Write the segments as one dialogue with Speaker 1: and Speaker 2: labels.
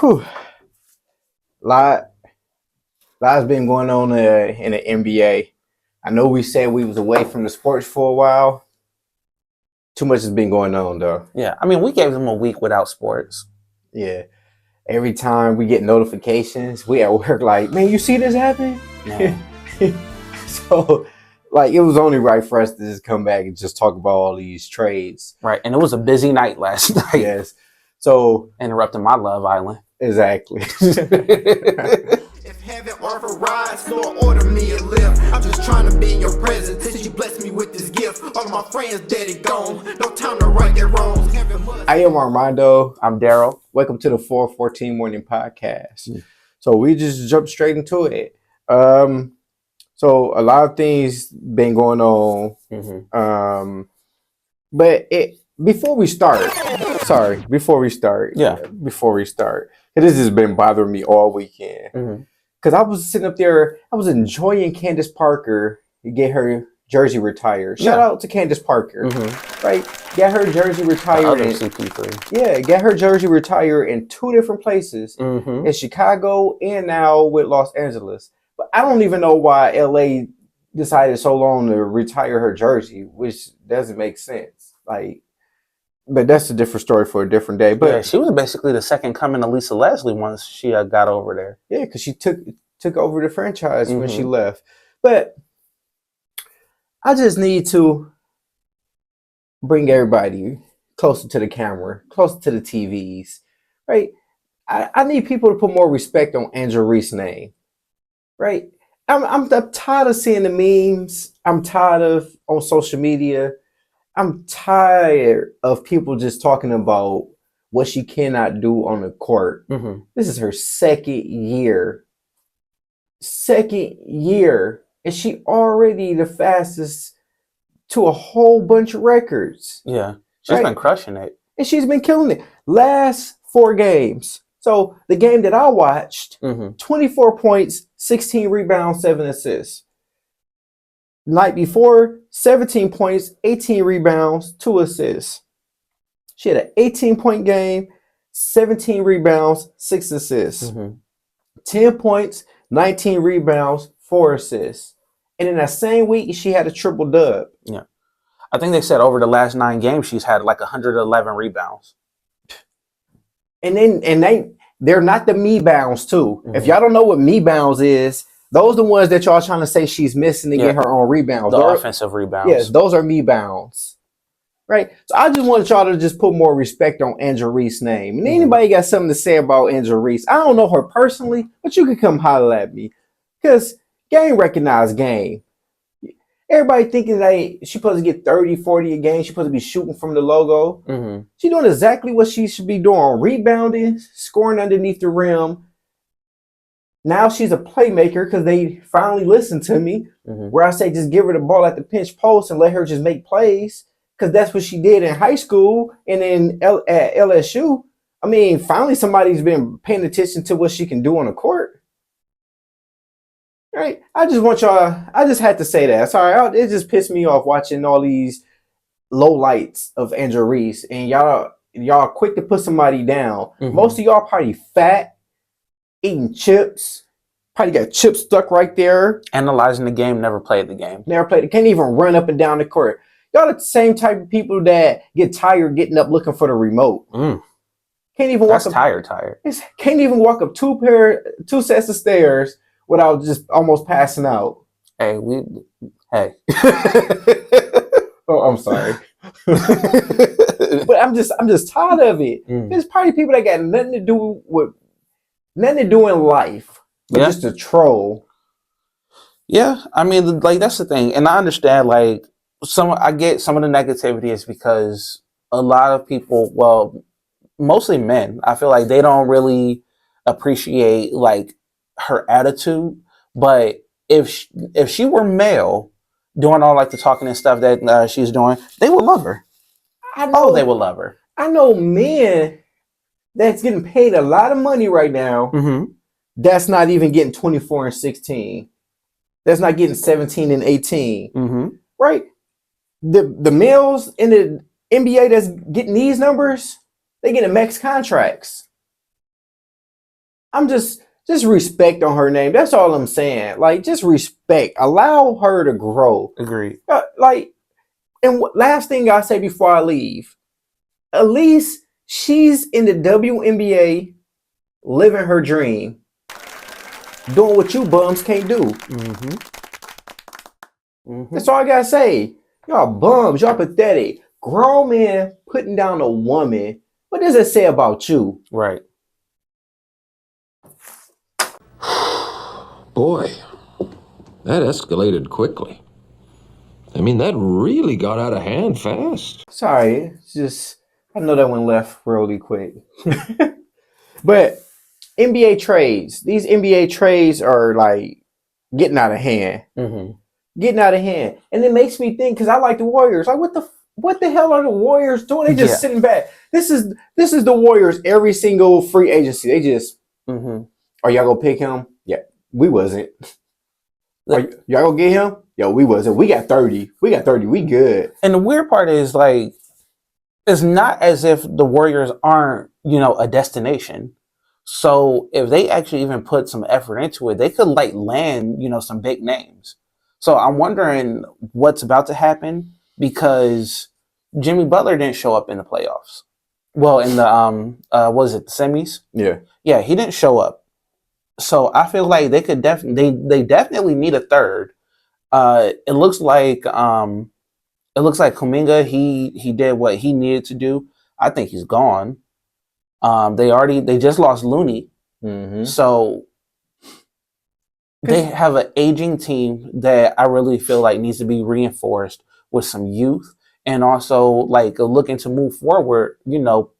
Speaker 1: Whew. Lot, lot's been going on in the NBA. I know we said we was away from the sports for a while. Too much has been going on though.
Speaker 2: Yeah, I mean, we gave them a week without sports.
Speaker 1: Yeah. Every time we get notifications, we at work like, man, you see this happen?
Speaker 2: Man.
Speaker 1: So, like, it was only right for us to just come back and just talk about all these trades.
Speaker 2: Right, and it was a busy night last night.
Speaker 1: Yes. So,
Speaker 2: interrupting my Love Island.
Speaker 1: exactly.
Speaker 3: If heaven offer rides, Lord, order me a lift. I'm just trying to be in your presence since you blessed me with this gift. All of my friends dead and gone. No time to right their wrongs.
Speaker 1: I am Armando.
Speaker 2: I'm Daryl.
Speaker 1: Welcome to the 414 Morning Podcast. So we just jumped straight into it. So a lot of things been going on. But before we start, this has been bothering me all weekend. Because I was sitting up there, I was enjoying Candace Parker get her jersey retired. Shout out to Candace Parker, right? Get her jersey retired. Get her jersey retired in two different places, in Chicago and now with Los Angeles. But I don't even know why LA decided so long to retire her jersey, which doesn't make sense. But that's a different story for a different day. But
Speaker 2: yeah, she was basically the second coming of Lisa Leslie once she got over there.
Speaker 1: Yeah, because she took over the franchise when she left. But I just need to bring everybody closer to the camera, closer to the TVs, right? I need people to put more respect on Angela Reese's name, right? I'm tired of seeing the memes. I'm tired of on social media. I'm tired of people just talking about what she cannot do on the court. This is her second year, and she already the fastest to a whole bunch of records.
Speaker 2: Yeah, she's been crushing it.
Speaker 1: And she's been killing it. Last 4 games. So the game that I watched, 24 points, 16 rebounds, 7 assists. Night before, 17 points, 18 rebounds, 2 assists. She had an 18-point game, 17 rebounds, 6 assists. 10 points, 19 rebounds, 4 assists. And in that same week, she had a triple dub.
Speaker 2: Yeah. I think they said over the last 9 games, she's had like 111 rebounds.
Speaker 1: And they're not the me bounds too. If y'all don't know what me bounds is, those are the ones that y'all trying to say she's missing to get her own rebounds.
Speaker 2: The offensive rebounds.
Speaker 1: Yes, those are me bounds. Right? So I just wanted y'all to just put more respect on Angela Reese's name. And anybody got something to say about Angela Reese? I don't know her personally, but you can come holler at me. Because game recognized game. Everybody thinking that she's supposed to get 30, 40 a game. She's supposed to be shooting from the logo. She's doing exactly what she should be doing. Rebounding, scoring underneath the rim. Now she's a playmaker because they finally listened to me. Where I say just give her the ball at the pinch post and let her just make plays. Because that's what she did in high school and at LSU. I mean, finally somebody's been paying attention to what she can do on the court. Right? I just had to say that. Sorry, it just pissed me off watching all these low lights of Angela Reese. And y'all quick to put somebody down. Most of y'all probably fat, eating chips. Probably got chips stuck right there.
Speaker 2: Analyzing the game, never played the game.
Speaker 1: Never played it. Can't even run up and down the court. Y'all the same type of people that get tired getting up looking for the remote. Can't even walk up.
Speaker 2: Tired.
Speaker 1: Can't even walk up two sets of stairs without just almost passing out.
Speaker 2: Hey.
Speaker 1: Oh, I'm sorry. But I'm just tired of it. There's probably people that got nothing to do in life, but just to troll.
Speaker 2: Yeah, I mean, like that's the thing, and I understand. Like I get some of the negativity is because a lot of people, well, mostly men, I feel like they don't really appreciate like her attitude. But if she were male, doing all like the talking and stuff that she's doing, they would love her. They would love her.
Speaker 1: I know men that's getting paid a lot of money right now. That's not even getting 24 and 16. That's not getting 17 and 18. Right? The males in the NBA that's getting these numbers, they getting max contracts. I'm just respect on her name. That's all I'm saying. Like, just respect. Allow her to grow.
Speaker 2: Agreed.
Speaker 1: Like, and last thing I say before I leave, at least she's in the WNBA, living her dream, doing what you bums can't do.
Speaker 2: Mm-hmm. Mm-hmm.
Speaker 1: That's all I gotta say. Y'all bums. Y'all pathetic. Grown man putting down a woman. What does it say about you?
Speaker 2: Right.
Speaker 4: Boy, that escalated quickly. I mean, that really got out of hand fast.
Speaker 1: Sorry, it's just I know that one left really quick. But NBA trades, these NBA trades are like getting out of hand.
Speaker 2: Mm-hmm.
Speaker 1: Getting out of hand. And it makes me think, because I like the Warriors. Like, what the hell are the Warriors doing? They just sitting back. This is the Warriors every single free agency. They just are y'all gonna pick him? Yeah, we wasn't. Y'all gonna get him? Yo, we wasn't. We got 30. We got 30. We good.
Speaker 2: And the weird part is, like, it's not as if the Warriors aren't, a destination. So if they actually even put some effort into it, they could like land, some big names. So I'm wondering what's about to happen because Jimmy Butler didn't show up in the playoffs. Well, in the was it the semis? Yeah, he didn't show up. So I feel like they could they definitely need a third. It looks like Kuminga, he did what he needed to do. I think he's gone. They just lost Looney.
Speaker 1: Mm-hmm.
Speaker 2: So they have an aging team that I really feel like needs to be reinforced with some youth and also like looking to move forward,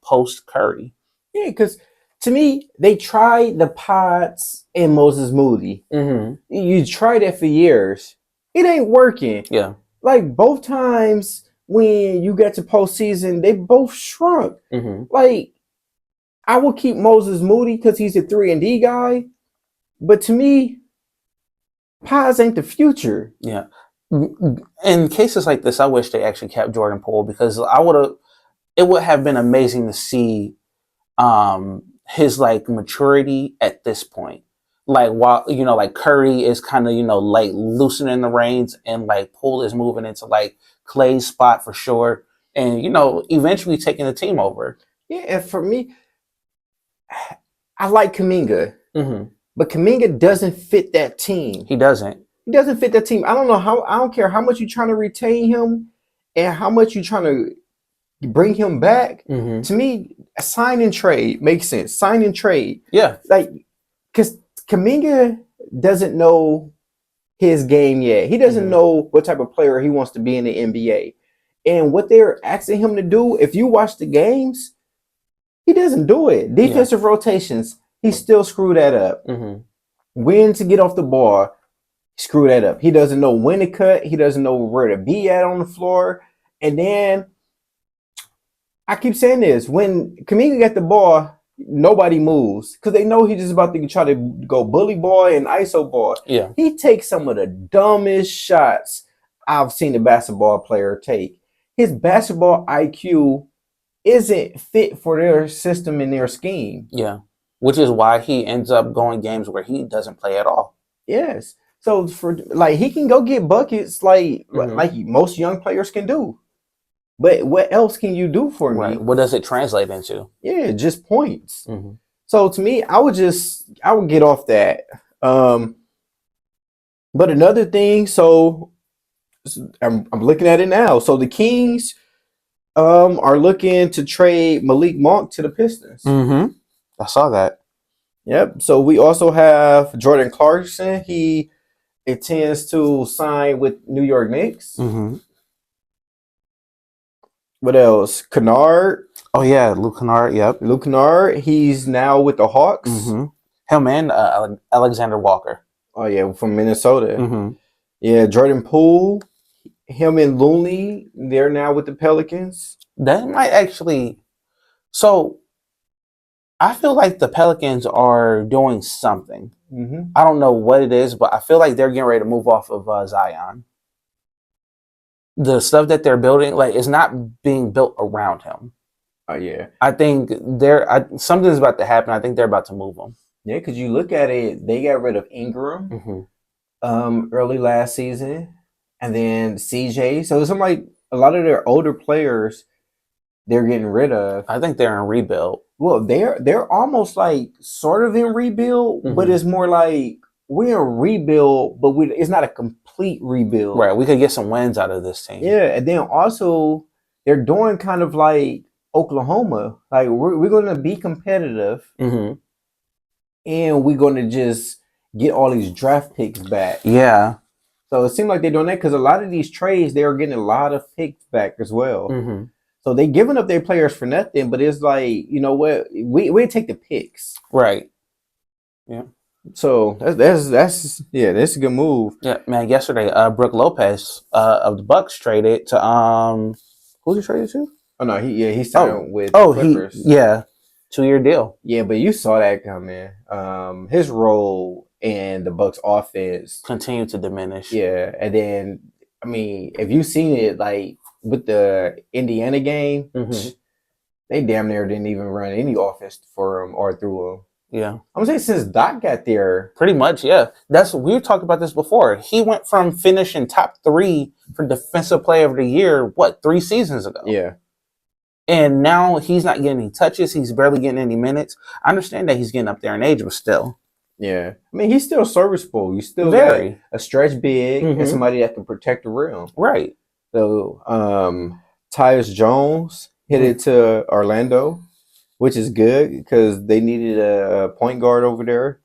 Speaker 2: post Curry.
Speaker 1: Yeah, because to me, they tried the Pods and Moses Moody.
Speaker 2: Mm-hmm.
Speaker 1: You tried that for years. It ain't working.
Speaker 2: Yeah.
Speaker 1: Like both times when you get to postseason, they both shrunk.
Speaker 2: Mm-hmm.
Speaker 1: Like I will keep Moses Moody because he's a 3-and-D guy, but to me, Pods ain't the future.
Speaker 2: Yeah. In cases like this, I wish they actually kept Jordan Poole because it would have been amazing to see his like maturity at this point. Like while like Curry is kind of like loosening the reins and like Poole is moving into like Clay's spot for sure, and eventually taking the team over.
Speaker 1: Yeah, and for me, I like Kuminga, but Kuminga doesn't fit that team.
Speaker 2: He doesn't.
Speaker 1: He doesn't fit that team. I don't care how much you're trying to retain him and how much you're trying to bring him back. To me, a sign and trade makes sense. Sign and trade.
Speaker 2: Yeah.
Speaker 1: Like, because Kuminga doesn't know his game yet. He doesn't know what type of player he wants to be in the NBA. And what they're asking him to do, if you watch the games, he doesn't do it. Defensive rotations, he still screw that up. When to get off the ball, screw that up. He doesn't know when to cut. He doesn't know where to be at on the floor. And then I keep saying this, when Kuminga got the ball, nobody moves because they know he's just about to try to go bully boy and ISO ball.
Speaker 2: Yeah.
Speaker 1: He takes some of the dumbest shots I've seen a basketball player take. His basketball IQ isn't fit for their system and their scheme.
Speaker 2: Yeah. Which is why he ends up going games where he doesn't play at all.
Speaker 1: Yes. So for like he can go get buckets like most young players can do. But what else can you do for me?
Speaker 2: What does it translate into?
Speaker 1: Yeah, just points. So to me, I would get off that. But another thing, so I'm looking at it now. So the Kings are looking to trade Malik Monk to the Pistons.
Speaker 2: I saw that.
Speaker 1: Yep. So we also have Jordan Clarkson. He intends to sign with New York Knicks. What else? Kennard.
Speaker 2: Oh yeah, Luke Kennard. Yep,
Speaker 1: Luke Kennard. He's now with the Hawks.
Speaker 2: Him and Alexander Walker.
Speaker 1: Oh yeah, from Minnesota. Yeah, Jordan Poole. Him and Looney. They're now with the Pelicans.
Speaker 2: That might actually. So, I feel like the Pelicans are doing something. I don't know what it is, but I feel like they're getting ready to move off of Zion. The stuff that they're building, like, is not being built around him.
Speaker 1: Oh yeah,
Speaker 2: I think something's about to happen. I think they're about to move him.
Speaker 1: Yeah, because you look at it, they got rid of Ingram early last season, and then CJ. So it's like a lot of their older players they're getting rid of.
Speaker 2: I think they're in rebuild.
Speaker 1: Well, they're almost like sort of in rebuild, but it's more like we're in rebuild, but it's not a complete rebuild.
Speaker 2: Right. We could get some wins out of this team.
Speaker 1: Yeah, and then also they're doing kind of like Oklahoma. Like we're going to be competitive, and we're going to just get all these draft picks back.
Speaker 2: Yeah.
Speaker 1: So it seems like they're doing that because a lot of these trades, they are getting a lot of picks back as well. So they giving up their players for nothing, but it's like, you know what, we take the picks.
Speaker 2: Right. Yeah.
Speaker 1: So that's a good move.
Speaker 2: Yeah, man. Yesterday, Brooke Lopez of the Bucks traded to who's he traded to?
Speaker 1: Oh no, he signed with
Speaker 2: Clippers. 2-year deal.
Speaker 1: Yeah, but you saw that coming. His role in the Bucks offense
Speaker 2: Continue to diminish.
Speaker 1: Yeah, and then I mean, if you seen it like with the Indiana game, they damn near didn't even run any offense for him or through him.
Speaker 2: Yeah,
Speaker 1: I'm saying since Doc got there,
Speaker 2: pretty much. Yeah, we were talking about this before. He went from finishing top 3 for Defensive Player of the Year 3 seasons ago.
Speaker 1: Yeah,
Speaker 2: and now he's not getting any touches. He's barely getting any minutes. I understand that he's getting up there in age, but still.
Speaker 1: Yeah, I mean he's still serviceable. You still
Speaker 2: very
Speaker 1: got a stretch big and somebody that can protect the rim.
Speaker 2: Right.
Speaker 1: So, Tyus Jones headed to Orlando, which is good because they needed a point guard over there.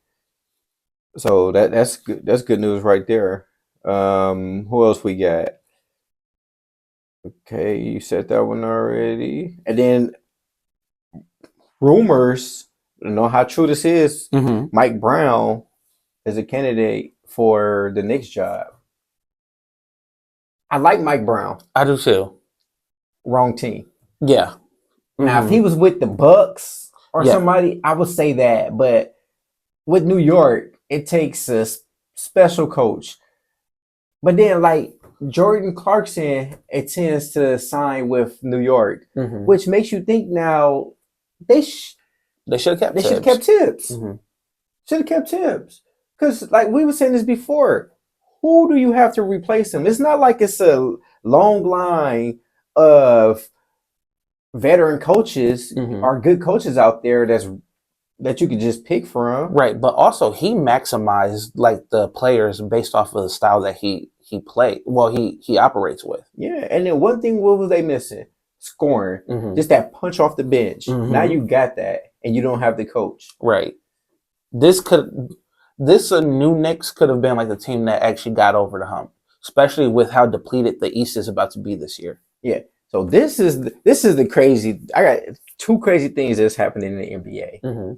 Speaker 1: So that's good. That's good news right there. Who else we got? Okay, you said that one already. And then rumors, I don't know how true this is. Mike Brown is a candidate for the Knicks job. I like Mike Brown.
Speaker 2: I do too.
Speaker 1: Wrong team.
Speaker 2: Yeah.
Speaker 1: Now, if he was with the Bucks or somebody, I would say that. But with New York, it takes a special coach. But then, like Jordan Clarkson, it tends to sign with New York, which makes you think now they should have kept Tibbs. Should have kept Tibbs because, like we were saying this before, who do you have to replace him? It's not like it's a long line of veteran coaches or good coaches out there that you could just pick from.
Speaker 2: Right, but also he maximized like the players based off of the style that he played. Well, he operates with.
Speaker 1: Yeah, and then one thing, what was they missing? Scoring. Just that punch off the bench. Now you got that, and you don't have the coach.
Speaker 2: Right. This new Knicks could have been like the team that actually got over the hump, especially with how depleted the East is about to be this year.
Speaker 1: Yeah. So this is the crazy. I got 2 crazy things that's happening in the NBA,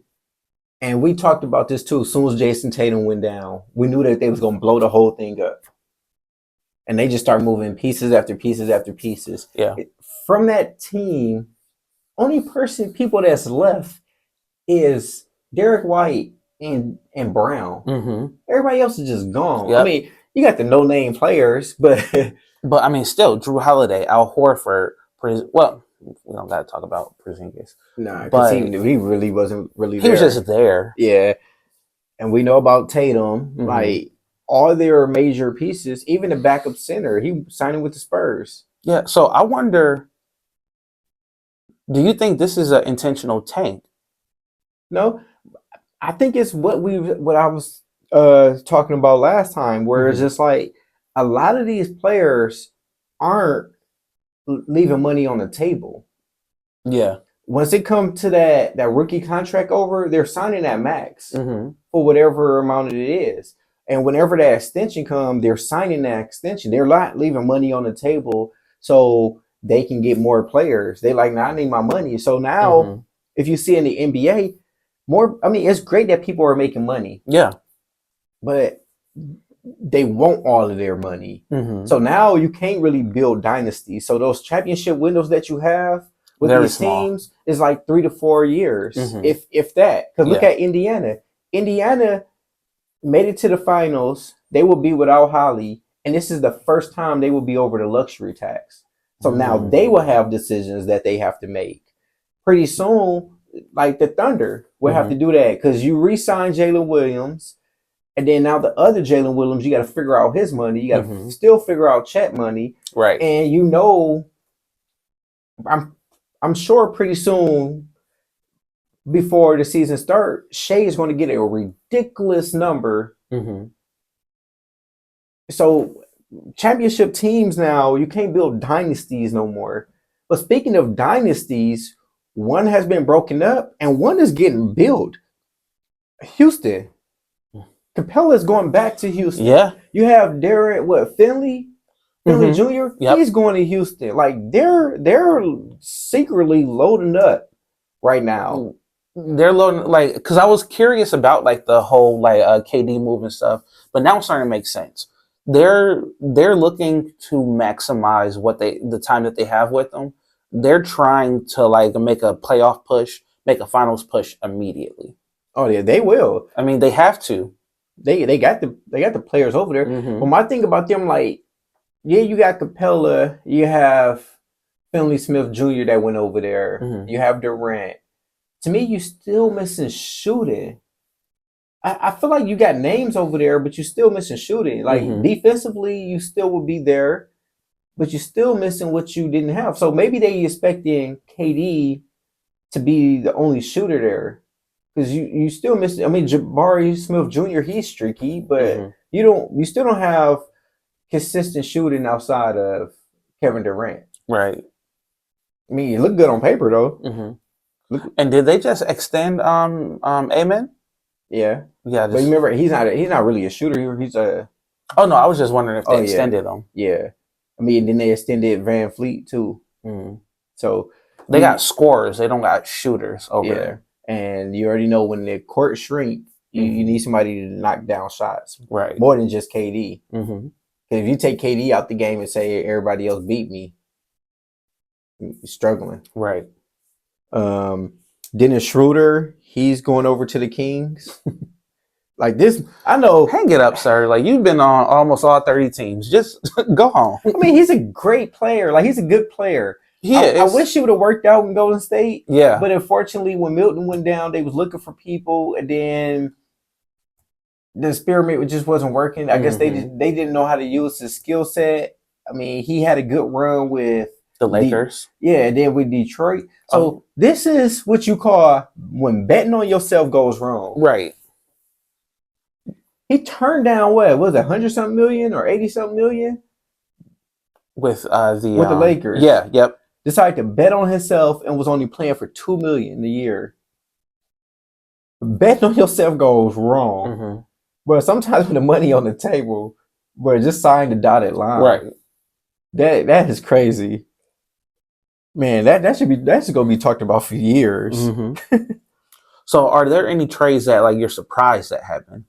Speaker 1: and we talked about this too. As soon as Jason Tatum went down, we knew that they was gonna blow the whole thing up, and they just start moving pieces after pieces after pieces.
Speaker 2: Yeah.
Speaker 1: From that team, only people that's left is Derek White and Brown. Everybody else is just gone. Yep. I mean, you got the no-name players, but
Speaker 2: I mean, still, Drew Holiday, Al Horford. Well, we don't got to talk about Porzingis.
Speaker 1: Nah, because he really wasn't really there.
Speaker 2: He was just there.
Speaker 1: Yeah, and we know about Tatum. Like all their major pieces, even the backup center, he signing with the Spurs.
Speaker 2: Yeah. So I wonder, do you think this is an intentional tank?
Speaker 1: No. I think it's what I was talking about last time, where it's just like a lot of these players aren't leaving money on the table.
Speaker 2: Yeah.
Speaker 1: Once it comes to that rookie contract over, they're signing that max for whatever amount it is. And whenever that extension comes, they're signing that extension. They're not leaving money on the table so they can get more players. They like, now I need my money. So now if you see in the NBA, it's great that people are making money.
Speaker 2: Yeah.
Speaker 1: But they want all of their money. So now you can't really build dynasties. So those championship windows that you have with these teams is like 3 to 4 years, if that. Because look at Indiana. Indiana made it to the finals. They will be without Holly. And this is the first time they will be over the luxury tax. So now they will have decisions that they have to make. Pretty soon, like the Thunder will have to do that because you re-sign Jalen Williams, and then now the other Jalen Williams, you got to figure out his money. You got to still figure out Chet money,
Speaker 2: Right.
Speaker 1: and I'm sure pretty soon before the season starts, Shea is going to get a ridiculous number. So championship teams now, you can't build dynasties no more. But speaking of dynasties, one has been broken up and one is getting built. Houston. Capella's going back to Houston.
Speaker 2: Yeah.
Speaker 1: You have Darren, Finley Jr.
Speaker 2: Yep.
Speaker 1: He's going to Houston. Like they're secretly loading up right now.
Speaker 2: They're loading, like, because I was curious about like the whole like KD move and stuff, but now it's starting to make sense. They're looking to maximize the time that they have with them. They're trying to like make a playoff push, make a finals push immediately.
Speaker 1: Oh yeah, they will.
Speaker 2: I mean, they have to.
Speaker 1: They got the players over there. But my thing about them, like, yeah, you got Capella, you have Finley Smith Jr. that went over there. You have Durant. To me, you still missing shooting. I feel like you got names over there, but you're still missing shooting. Like defensively, you still will be there, but you're still missing what you didn't have. So maybe they expecting KD to be the only shooter there, because you still miss. I mean, Jabari Smith Jr. he's streaky, but you still don't have consistent shooting outside of Kevin Durant.
Speaker 2: Right.
Speaker 1: I mean, you look good on paper though.
Speaker 2: And did they just extend Amen?
Speaker 1: Yeah.
Speaker 2: Yeah.
Speaker 1: But remember, he's not really a shooter. He's a.
Speaker 2: Oh no, I was just wondering if they extended him.
Speaker 1: Yeah. I mean, then they extended Van Fleet too. So
Speaker 2: they got scorers. They don't got shooters over there.
Speaker 1: And you already know when the court shrink, you need somebody to knock down shots.
Speaker 2: Right.
Speaker 1: More than just KD. If you take KD out the game and say everybody else beat me, you're struggling.
Speaker 2: Right.
Speaker 1: Dennis Schroeder, he's going over to the Kings. Like this, I know.
Speaker 2: Hang it up, sir. Like, you've been on almost all 30 teams. Just go home.
Speaker 1: I mean, he's a great player. Like, he's a good player.
Speaker 2: Yeah,
Speaker 1: I wish he would have worked out in Golden State.
Speaker 2: Yeah.
Speaker 1: But unfortunately, when Milton went down, they was looking for people, and then the experiment just wasn't working. I guess they didn't know how to use his skill set. I mean, he had a good run with
Speaker 2: the Lakers.
Speaker 1: And then with Detroit. So this is what you call when betting on yourself goes wrong.
Speaker 2: Right.
Speaker 1: He turned down what was it, 100-something million or 80-something million
Speaker 2: with the
Speaker 1: Lakers.
Speaker 2: Yeah. Yep.
Speaker 1: Decided to bet on himself and was only playing for $2 million a year. Betting on yourself goes wrong. But sometimes with the money on the table, but just sign the dotted line.
Speaker 2: Right.
Speaker 1: That is crazy. Man, that's gonna be talked about for years.
Speaker 2: So are there any trades that like you're surprised that happened?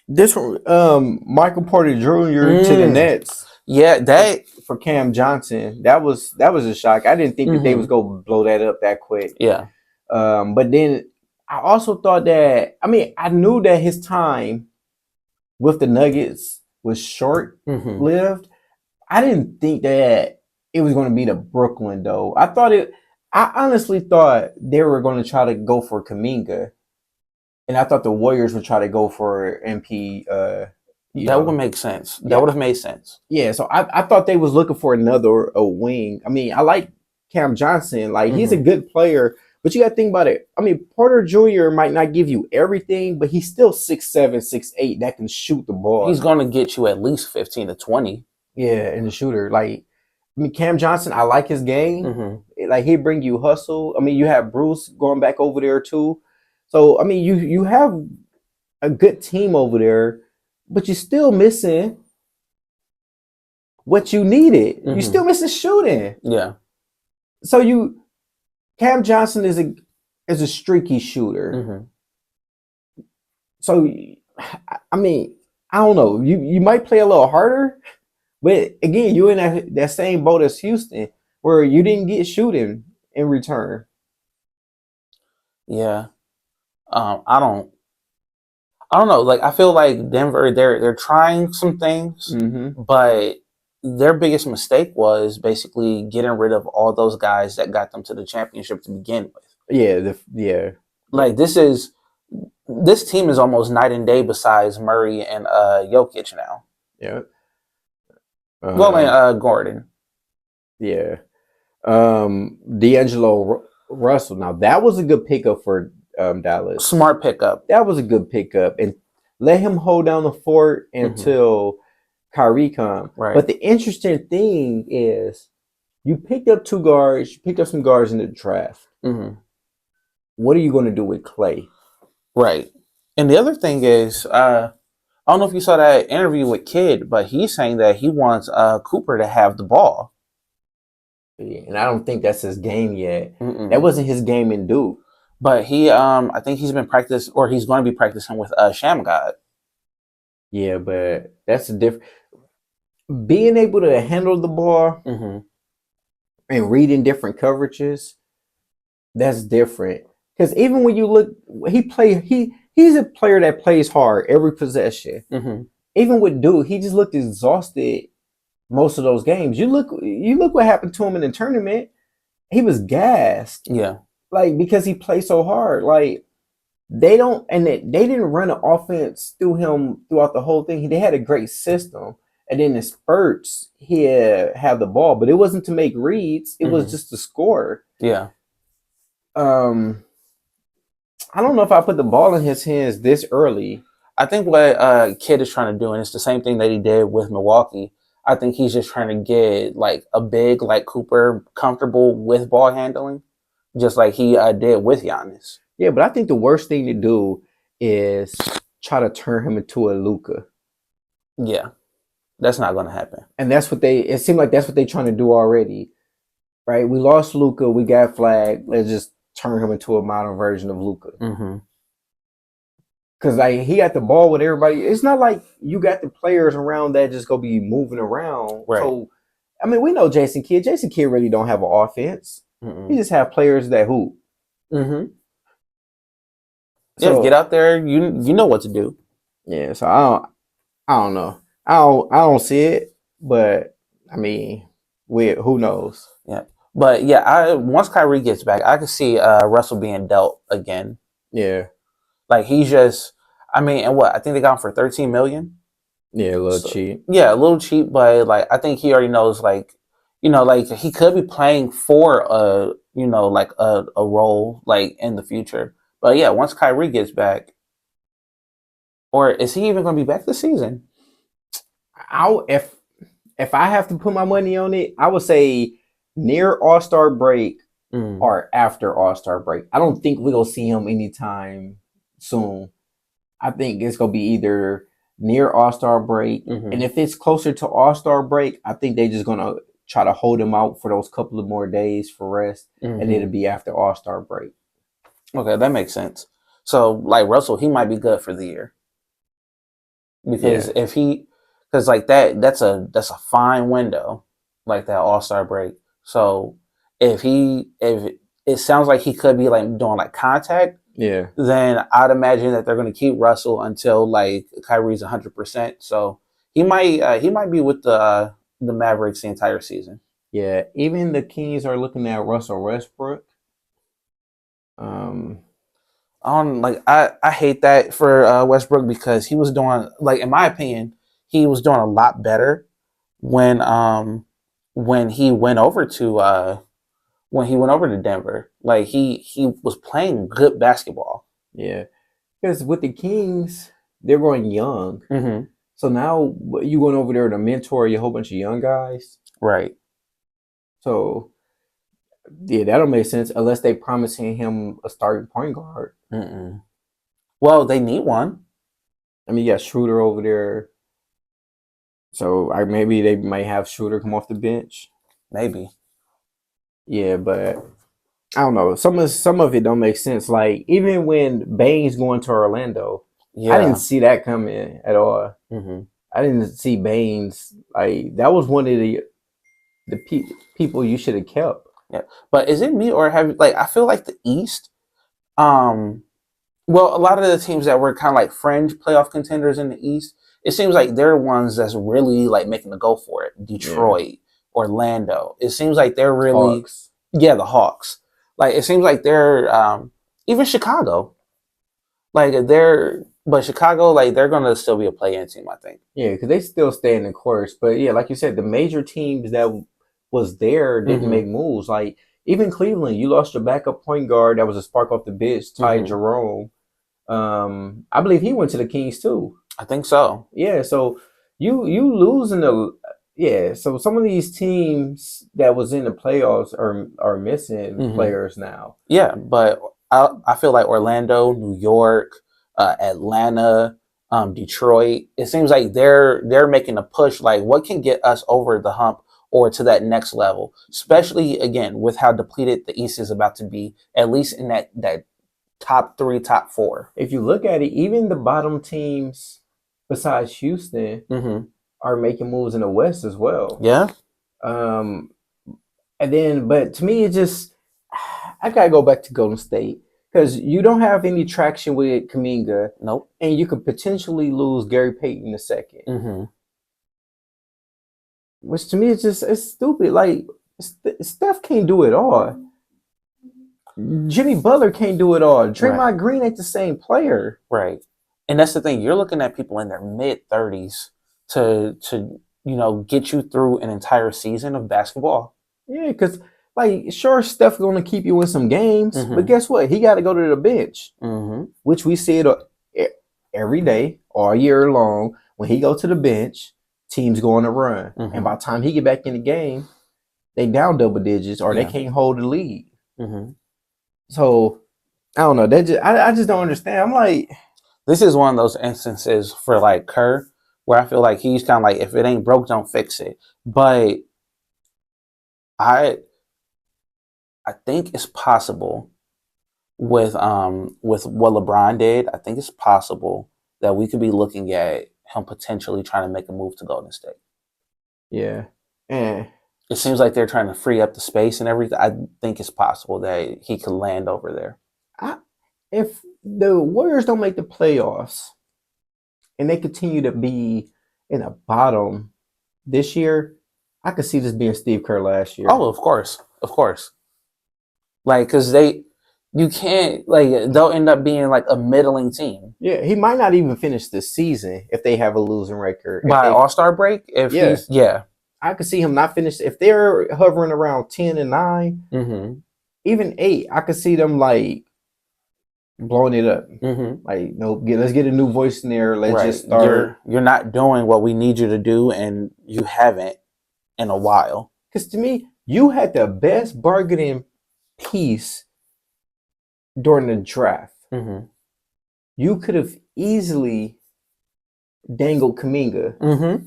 Speaker 1: This one, Michael Porter Jr. to the Nets.
Speaker 2: Yeah, that
Speaker 1: for Cam Johnson. That was a shock. I didn't think that they was gonna blow that up that quick.
Speaker 2: Yeah.
Speaker 1: But then I also thought that, I mean, I knew that his time with the Nuggets was short-lived. I didn't think that it was going to be the Brooklyn, though. I honestly thought they were going to try to go for Kuminga. And I thought the Warriors would try to go for MP. That
Speaker 2: would make sense. That would have made sense.
Speaker 1: Yeah, so I thought they was looking for another wing. I mean, I like Cam Johnson. Like, he's a good player. But you got to think about it. I mean, Porter Jr. might not give you everything, but he's still 6'7", 6'8", that can shoot the ball.
Speaker 2: He's going to get you at least 15 to 20.
Speaker 1: Yeah, and the shooter. Like, I mean, Cam Johnson, I like his game. Like, he'll bring you hustle. I mean, you have Bruce going back over there, too. So, I mean, you have a good team over there, but you're still missing what you needed. You're still missing shooting.
Speaker 2: Yeah.
Speaker 1: So Cam Johnson is a streaky shooter. So, I mean, I don't know. You might play a little harder, but again, you're in that same boat as Houston, where you didn't get shooting in return.
Speaker 2: Yeah. I don't know. Like, I feel like Denver, they're trying some things, but their biggest mistake was basically getting rid of all those guys that got them to the championship to begin with.
Speaker 1: Yeah.
Speaker 2: Like this team is almost night and day besides Murray and Jokic now.
Speaker 1: Yeah.
Speaker 2: Well, and Gordon.
Speaker 1: Yeah. D'Angelo Russell. Now that was a good pickup for Dallas.
Speaker 2: Smart pickup.
Speaker 1: That was a good pickup, and let him hold down the fort until Kyrie come.
Speaker 2: Right.
Speaker 1: But the interesting thing is, you picked up 2 guards. You picked up some guards in the draft.
Speaker 2: Mm-hmm.
Speaker 1: What are you going to do with Clay?
Speaker 2: Right. And the other thing is, I don't know if you saw that interview with Kidd, but he's saying that he wants Cooper to have the ball.
Speaker 1: And I don't think that's his game yet.
Speaker 2: Mm-mm.
Speaker 1: That wasn't his game in Duke.
Speaker 2: But I think he's been practicing, or he's going to be practicing with Shamgod.
Speaker 1: Yeah, but that's a different. Being able to handle the ball and reading different coverages, that's different. Because even when you look, he's a player that plays hard every possession.
Speaker 2: Mm-hmm.
Speaker 1: Even with Duke, he just looked exhausted most of those games. You look what happened to him in the tournament. He was gassed.
Speaker 2: Yeah.
Speaker 1: Like, because he played so hard. Like, they didn't run an offense through him throughout the whole thing. They had a great system. And then in spurts, he'd have the ball. But it wasn't to make reads. It was just to score.
Speaker 2: Yeah.
Speaker 1: I don't know if I put the ball in his hands this early.
Speaker 2: I think what Kidd is trying to do, and it's the same thing that he did with Milwaukee, I think he's just trying to get like a big like Cooper comfortable with ball handling, just like he did with Giannis.
Speaker 1: Yeah, but I think the worst thing to do is try to turn him into a Luka.
Speaker 2: Yeah, that's not going to happen.
Speaker 1: And it seemed like that's what they're trying to do already, right? We lost Luka, we got flagged. Let's just turn him into a modern version of Luka.
Speaker 2: Mm-hmm.
Speaker 1: Because like he got the ball with everybody. It's not like you got the players around that just go be moving around.
Speaker 2: Right.
Speaker 1: So, I mean, we know Jason Kidd. Jason Kidd really don't have an offense. He just have players that hoop.
Speaker 2: Mm-hmm.
Speaker 1: So,
Speaker 2: yeah, get out there. You know what to do.
Speaker 1: Yeah. So I don't know. I don't see it, but I mean, who knows?
Speaker 2: Yeah. But yeah, once Kyrie gets back, I could see Russell being dealt again.
Speaker 1: Yeah.
Speaker 2: Like he's just, I mean, and what I think they got him for $13 million.
Speaker 1: Yeah, a little cheap.
Speaker 2: Yeah, a little cheap, but like I think he already knows, like, you know, like he could be playing for a role like in the future. But yeah, once Kyrie gets back, or is he even going to be back this season?
Speaker 1: If I have to put my money on it, I would say near All-Star break or after All-Star break. I don't think we're gonna see him anytime soon. I think it's gonna be either near All-Star break, and if it's closer to All-Star break, I think they're just gonna try to hold him out for those couple of more days for rest, and it'll be after All-Star break.
Speaker 2: Okay, that makes sense. So, like Russell, he might be good for the year because because like that's a fine window, like that All-Star break. So if it sounds like he could be like doing like contact, then I'd imagine that they're going to keep Russell until like Kyrie's 100%. So he might be with the Mavericks the entire season.
Speaker 1: Yeah, even the Kings are looking at Russell Westbrook.
Speaker 2: I hate that for Westbrook because he was doing, like, in my opinion, he was doing a lot better when he went over to Denver. Like he was playing good basketball.
Speaker 1: Yeah, because with the Kings, they're going young.
Speaker 2: Mm-hmm.
Speaker 1: So now you going over there to mentor a whole bunch of young guys,
Speaker 2: right?
Speaker 1: So yeah, that don't make sense unless they promising him a starting point guard.
Speaker 2: Mm-mm. Well, they need one.
Speaker 1: I mean, you got Schroeder over there, so maybe they might have Schroeder come off the bench.
Speaker 2: Maybe.
Speaker 1: Yeah, but I don't know. Some of it don't make sense. Like even when Baines going to Orlando, I didn't see that coming at all.
Speaker 2: Mm-hmm.
Speaker 1: I didn't see Baines. Like that was one of the people you should have kept.
Speaker 2: Yeah, but is it me or I feel like the East, well, a lot of the teams that were kind of like fringe playoff contenders in the East, it seems like they're ones that's really like making a go for it. Detroit, Orlando. It seems like they're really
Speaker 1: Hawks.
Speaker 2: the Hawks. Like it seems like they're even Chicago. Like but Chicago, like they're gonna still be a play-in team, I think.
Speaker 1: Yeah, because they still stay in the course. But yeah, like you said, the major teams that was there didn't make moves. Like even Cleveland, you lost your backup point guard that was a spark off the bench, Ty Jerome. I believe he went to the Kings too.
Speaker 2: I think so.
Speaker 1: Yeah, so you losing so some of these teams that was in the playoffs are missing players now.
Speaker 2: Yeah, but I feel like Orlando, New York, Atlanta, Detroit. It seems like they're making a push. Like, what can get us over the hump or to that next level? Especially again with how depleted the East is about to be. At least in that top 3, top 4.
Speaker 1: If you look at it, even the bottom teams besides Houston are making moves in the West as well.
Speaker 2: Yeah.
Speaker 1: And then, but to me, it just I gotta go back to Golden State because you don't have any traction with Kuminga.
Speaker 2: Nope.
Speaker 1: And you could potentially lose Gary Payton II. Which to me is it's stupid. Like Steph can't do it all. Jimmy Butler can't do it all. Draymond Green ain't the same player.
Speaker 2: Right. And that's the thing. You're looking at people in their mid-30s to get you through an entire season of basketball.
Speaker 1: Yeah, because like sure, Steph going to keep you in some games, but guess what? He got to go to the bench, which we see it every day, all year long. When he go to the bench, teams going to run, and by the time he get back in the game, they down double digits or they can't hold the lead. So I don't know. I just don't understand. I'm like,
Speaker 2: this is one of those instances for like Kerr where I feel like he's kind of like, if it ain't broke, don't fix it. But I think it's possible with what LeBron did. I think it's possible that we could be looking at him potentially trying to make a move to Golden State.
Speaker 1: Yeah.
Speaker 2: It seems like they're trying to free up the space and everything. I think it's possible that he could land over there.
Speaker 1: If the Warriors don't make the playoffs and they continue to be in the bottom this year, I could see this being Steve Kerr last year.
Speaker 2: Oh, of course. Like, because you can't, like, they'll end up being like a middling team.
Speaker 1: Yeah, he might not even finish the season if they have a losing record.
Speaker 2: By All-Star break?
Speaker 1: I could see him not finish. If they're hovering around 10 and 9, even 8, I could see them like blowing it up. Like, nope, let's get a new voice in there. Let's just start.
Speaker 2: You're not doing what we need you to do, and you haven't in a while.
Speaker 1: Because to me, you had the best bargaining piece during the draft. You could have easily dangled Kuminga.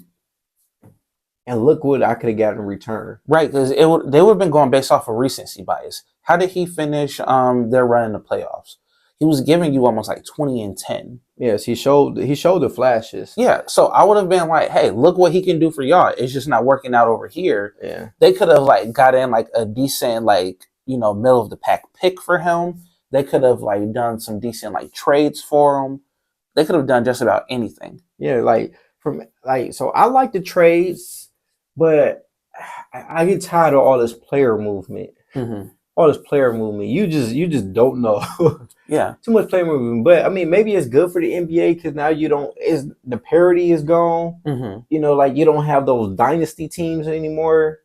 Speaker 1: And look what I could have got in return.
Speaker 2: Right, because they would have been going based off of recency bias. How did he finish their run in the playoffs? He was giving you almost like 20 and 10.
Speaker 1: Yes, he showed the flashes.
Speaker 2: Yeah, so I would have been like, hey, look what he can do for y'all. It's just not working out over here.
Speaker 1: Yeah.
Speaker 2: They could have like got in like a decent like, middle of the pack pick for him. They could have like done some decent like trades for him. They could have done just about anything.
Speaker 1: Yeah, so I like the trades, but I get tired of all this player movement. All this player movement. You just don't know.
Speaker 2: Yeah.
Speaker 1: Too much player movement. But I mean, maybe it's good for the NBA because now the parity is gone. Like you don't have those dynasty teams anymore.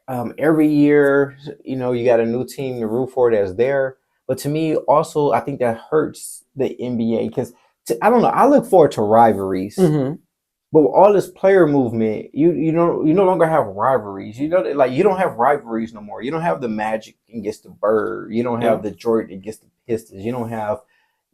Speaker 1: Every year, you got a new team to root for that's there. But to me, also, I think that hurts the NBA because I don't know. I look forward to rivalries. But with all this player movement, you no longer have rivalries. You don't have rivalries no more. You don't have the Magic against the Bird. You don't have the Jordan against the Pistons. You don't have,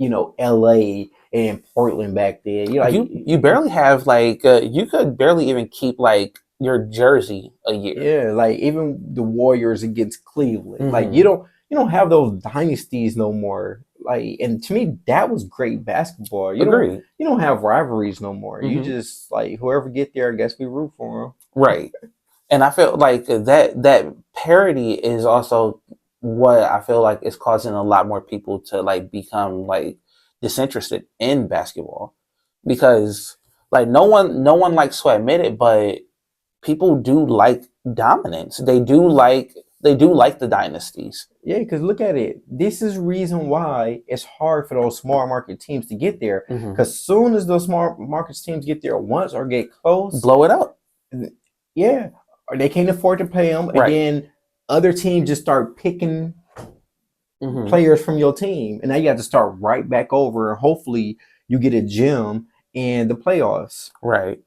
Speaker 1: LA and Portland back then.
Speaker 2: You barely have you could barely even keep like your jersey a year.
Speaker 1: Yeah, like even the Warriors against Cleveland. Like you don't have those dynasties no more. Like, and to me, that was great basketball. You don't have rivalries no more. You just like whoever get there, I guess we root for them.
Speaker 2: Right. And I feel like that parity is also what I feel like is causing a lot more people to like become like disinterested in basketball because Like no one likes to admit it, but people do like dominance. They do like the dynasties.
Speaker 1: Yeah, because look at it. This is reason why it's hard for those small market teams to get there. Because soon as those small market teams get there once or get close,
Speaker 2: Blow it up.
Speaker 1: yeah, or they can't afford to pay them, and
Speaker 2: Right.
Speaker 1: then other teams just start picking players from your team, and now you have to start right back over. And hopefully, you get a gem in the playoffs.
Speaker 2: Right.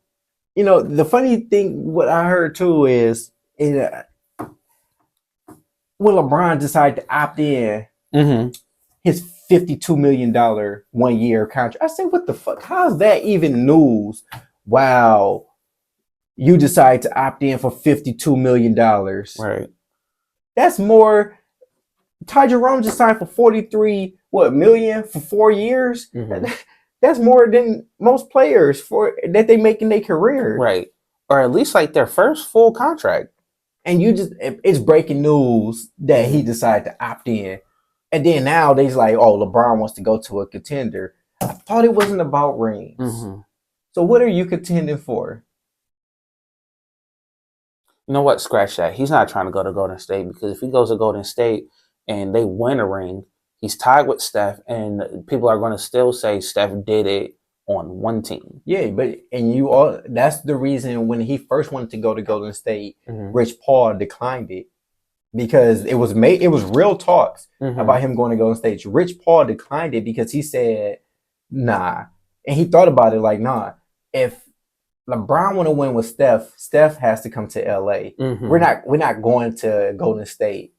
Speaker 1: You know, the funny thing, what I heard too is, when LeBron decided to opt in his $52 million 1 year contract, I said, what the fuck? How's that even news? Wow. You decide to opt in for $52 million.
Speaker 2: Right.
Speaker 1: That's more. Ty Jerome just signed for 43 million for 4 years. That's more than most players for that they make in their career.
Speaker 2: Right. Or at least like their first full contract.
Speaker 1: And it's breaking news that he decided to opt in. And then now they's like, oh, LeBron wants to go to a contender. I thought it wasn't about rings. So what are you contending for?
Speaker 2: You know what? Scratch that. He's not trying to go to Golden State, because if he goes to Golden State and they win a ring, he's tied with Steph, and people are going to still say Steph did it on one team.
Speaker 1: Yeah, that's the reason when he first wanted to go to Golden State, Rich Paul declined it, because it was real talks about him going to Golden State. Rich Paul declined it because he said, nah. And he thought about it like, nah, if LeBron want to win with Steph has to come to LA. We're not going to Golden State.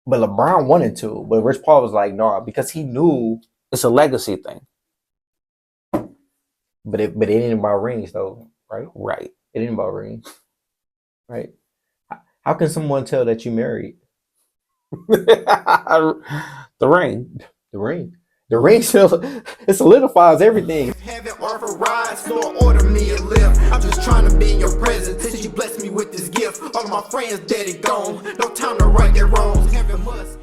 Speaker 1: But LeBron wanted to, but Rich Paul was like, nah, because he knew
Speaker 2: it's a legacy thing.
Speaker 1: But it ain't about rings though, right?
Speaker 2: Right.
Speaker 1: It ain't about rings. Right. How can someone tell that you married?
Speaker 2: The ring.
Speaker 1: The ring still, it solidifies everything.
Speaker 3: Heaven authorized, Lord, order me a lift. I'm just trying to be in your presence till you bless me with this gift. All of my friends dead and gone, no time to right their wrongs. Heaven must